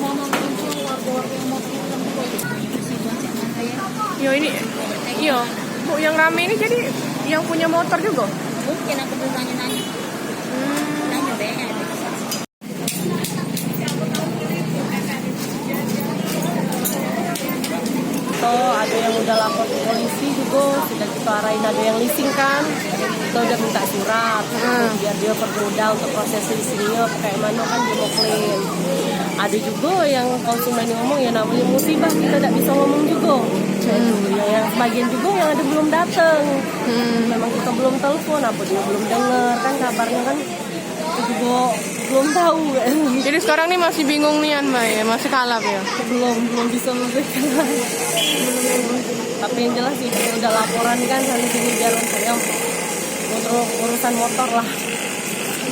mama muncul warga-warga yang mau pulang juga si bonceng mana ya? Yo ini, iyo, Bu yang rame ini jadi yang punya motor juga. Mungkin aku belum nanya-nanya. Nanya deh ya. Ada yang udah lapor ke polisi juga, sudah kita arahin, ada yang leasing kan, kita udah minta surat biar dia permudah untuk proses leasingnya kayak mana kan dia mau klaim. Ada juga yang konsumen ngomong ya namanya musibah, kita tidak bisa ngomong juga. Yang sebagian juga yang ada belum datang, memang kita belum telepon, apa dia belum dengar kan kabarnya kan, kita juga belum tahu. Jadi sekarang nih masih bingung nih Mbak ya, masih kalap ya? belum bisa memberikan. Tapi yang jelas sih kita udah laporan kan sana sini biar saya untuk urusan motor lah.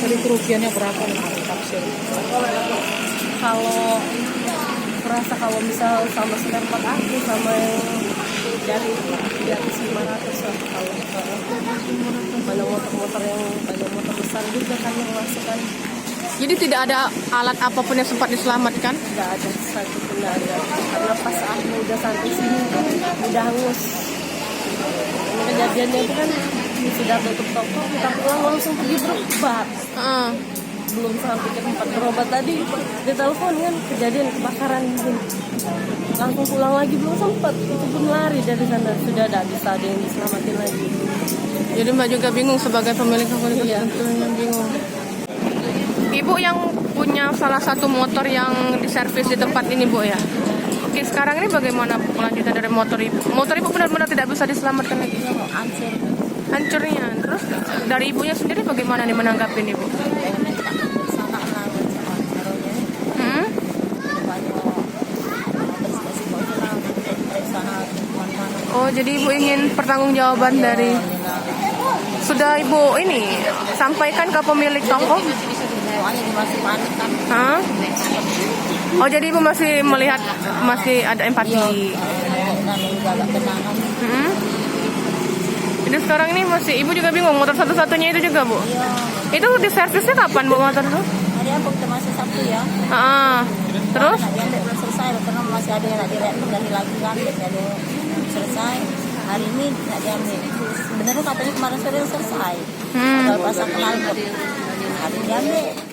Jadi kerugiannya berapa nih taksir? Kalau merasa kalau misal sama spare part aku sama yang dari di atas 500 lah kalau banyak motor-motor yang banyak motor besar juga kan yang masuk kan. Jadi tidak ada alat apapun yang sempat diselamatkan? Nggak ada satu pun nggak ada. Karena pas aku udah sampai sini kan udah hangus. Kejadiannya itu kan sudah tutup toko, kita pulang langsung pergi berobat. Belum sampai ke tempat berobat tadi ditelepon kan kejadian kebakaran gini. Langsung pulang lagi belum sempat, itu pun lari dari sana, sudah ada bisa ada yang diselamatin lagi. Jadi Mbak juga bingung sebagai pemilik akun itu, Iya. tentunya bingung. Ibu yang punya salah satu motor yang diservis di tempat ini Bu ya. Oke, sekarang ini bagaimana kelanjutan dari motor Ibu? Motor Ibu benar-benar tidak bisa diselamatkan lagi. Hancur. Hancurnya. Terus dari Ibunya sendiri bagaimana nih menanggapi Ibu? Sana lah caranya. Hmm? Banyak bersih-bersih kotoran dari sana mana-mana. Oh, jadi Ibu ingin pertanggungjawaban dari... Sudah Ibu ini sampaikan ke pemilik toko? Soalnya dia masih panik kan. Hah? Oh, jadi Ibu masih melihat, masih ada empati. Dan juga agak tenang kan. Jadi sekarang ini masih Ibu juga bingung motor satu-satunya itu juga Bu? Iya. Itu di servisnya kapan Bu motor itu? Hari apa kita masih Sabtu ya? Terus? Nah, dia belum selesai karena masih ada yang nak direndam ganti lagi kan, jadi ada yang selesai. Hari ini nak diambil. Sebenarnya katanya kemarin sore selesai. Kalau pasang knalpot. Hari ini diambil.